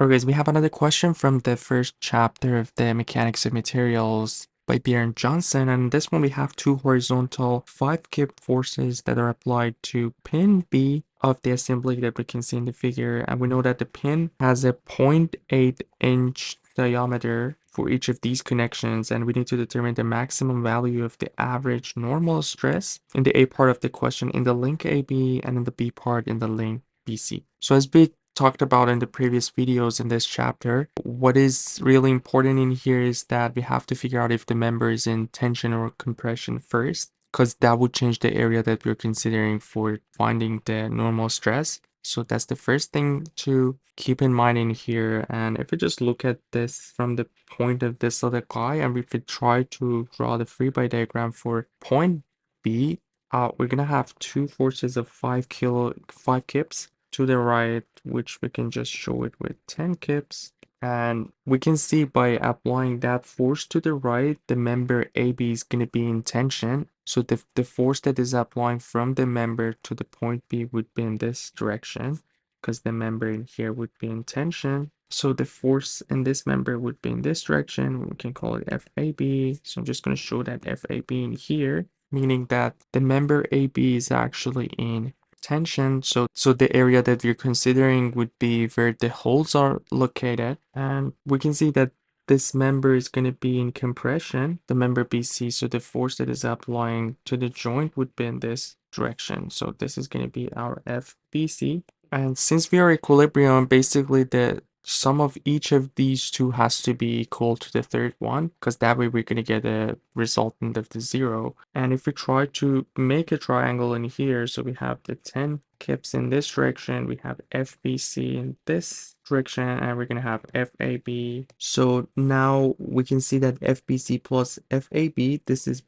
Alright guys, we have another question from the first chapter of the Mechanics of Materials by Johnston, and this one we have two horizontal 5 kip forces that are applied to pin B of the assembly that we can see in the figure, and we know that the pin has a 0.8 inch diameter for each of these connections, and we need to determine the maximum value of the average normal stress in the A part of the question in the link AB and in the B part in the link BC. So as we talked about in the previous videos in this chapter, what is really important in here is that we have to figure out if the member is in tension or compression first, because that would change the area that we're considering for finding the normal stress. So that's the first thing to keep in mind in here. And if we just look at this from the point of this other guy, and if we try to draw the free body diagram for point B, we're gonna have two forces of 5 kips to the right, which we can just show it with 10 kips. And we can see by applying that force to the right, the member AB is going to be in tension. So the force that is applying from the member to the point B would be in this direction, because the member in here would be in tension. So the force in this member would be in this direction. We can call it FAB. So I'm just going to show that FAB in here, meaning that the member AB is actually in tension. So the area that we're considering would be where the holes are located, and we can see that this member is going to be in compression, the member BC, so the force that is applying to the joint would be in this direction. So this is going to be our FBC. And since we are equilibrium, basically the sum of each of these two has to be equal to the third one, because that way we're going to get a resultant of the 0. And if we try to make a triangle in here, so we have the 10 kips in this direction, we have FBC in this direction, and we're going to have FAB. So now we can see that FBC plus FAB, this is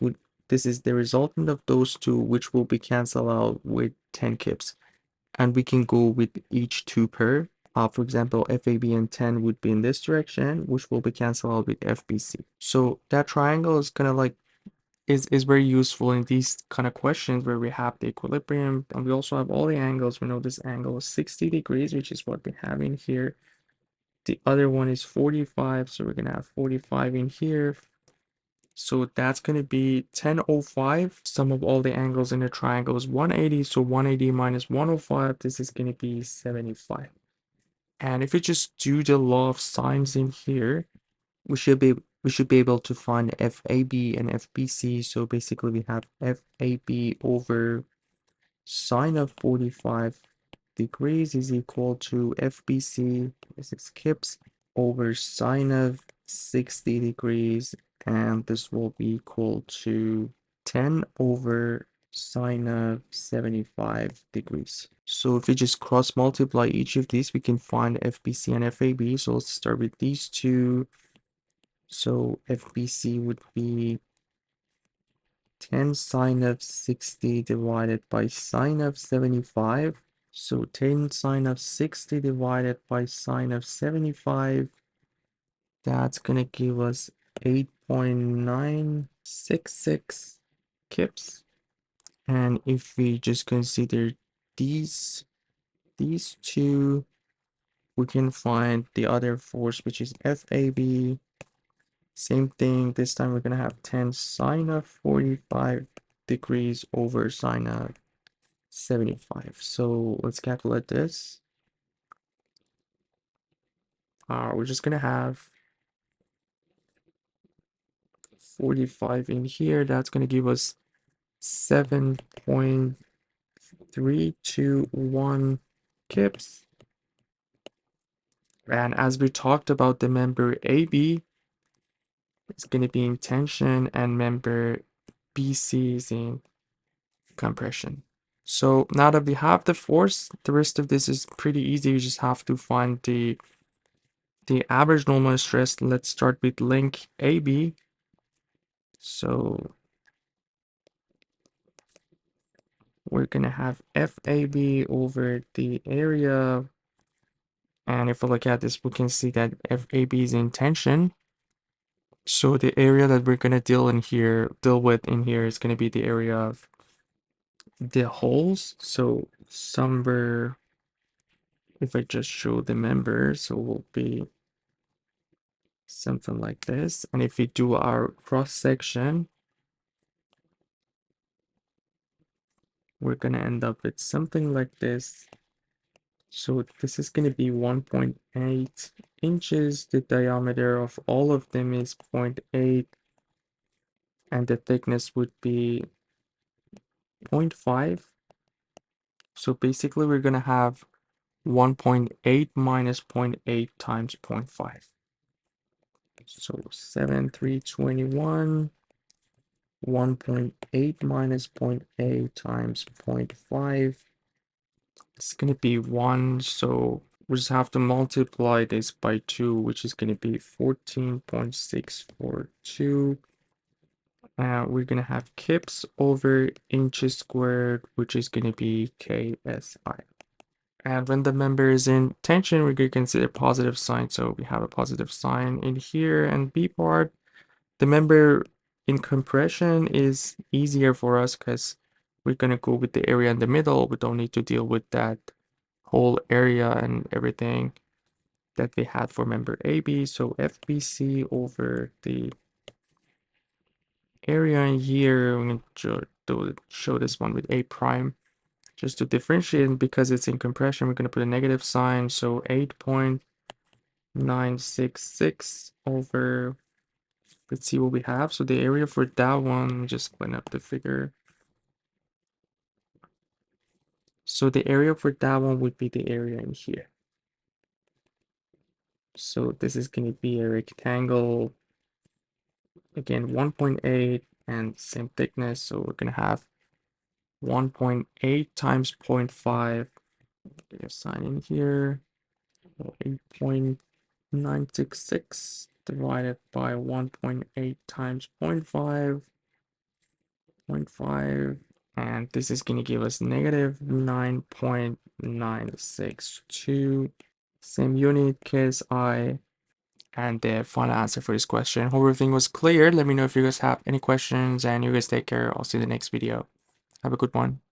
the resultant of those two, which will be cancelled out with 10 kips. And we can go with each two pair. For example, FAB and 10 would be in this direction, which will be cancelled out with FBC. So that triangle is kind of like is very useful in these kind of questions where we have the equilibrium and we also have all the angles. We know this angle is 60 degrees, which is what we have in here. The other one is 45, so we're gonna have 45 in here. So that's going to be 1005. Sum of all the angles in a triangle is 180. So 180 minus 105, this is going to be 75. And if we just do the law of sines in here, we should be able to find FAB and FBC. So basically we have FAB over sine of 45 degrees is equal to FBC, this is kips, over sine of 60 degrees, and this will be equal to 10 over sine of 75 degrees. So if we just cross multiply each of these, we can find FBC and FAB. So let's start with these two. So FBC would be 10 sine of 60 divided by sine of 75. So 10 sine of 60 divided by sine of 75, that's going to give us 8.966 kips. And if we just consider these two, we can find the other force, which is FAB. Same thing, this time we're going to have 10 sine of 45 degrees over sine of 75. So let's calculate this. We're just going to have 45 in here. That's going to give us 7.321 kips. And as we talked about, the member AB is going to be in tension and member BC is in compression. So now that we have the force, the rest of this is pretty easy. We just have to find the average normal stress. Let's start with link AB. So we're gonna have FAB over the area. And if we look at this, we can see that FAB is in tension. So the area that we're gonna deal with in here is gonna be the area of the holes. So somewhere if I just show the members, so it will be something like this. And if we do our cross section, we're going to end up with something like this. So this is going to be 1.8 inches. The diameter of all of them is 0.8, and the thickness would be 0.5. So basically we're going to have 1.8 minus 0.8 times 0.5. So 7,321, 1.8 minus 0.8 times 0.5. It's going to be 1. So we just have to multiply this by 2, which is going to be 14.642. We're going to have kips over inches squared, which is going to be KSI. And when the member is in tension, we're going to consider positive sign. So we have a positive sign in here. And B part, the member in compression is easier for us because we're going to go with the area in the middle. We don't need to deal with that whole area and everything that we had for member AB. So FBC over the area in here, I'm going to show this one with A prime. Just to differentiate, and because it's in compression, we're going to put a negative sign. So 8.966 over, let's see what we have. So the area for that one, just clean up the figure. So the area for that one would be the area in here. So this is going to be a rectangle. Again, 1.8 and same thickness. So we're going to have 1.8 times 0.5. Get a sign in here. 8.966 divided by 1.8 times 0.5. 0.5. And this is going to give us negative 9.962. Same unit, KSI. And the final answer for this question. Hope everything was clear. Let me know if you guys have any questions, and you guys take care. I'll see you in the next video. Have a good one.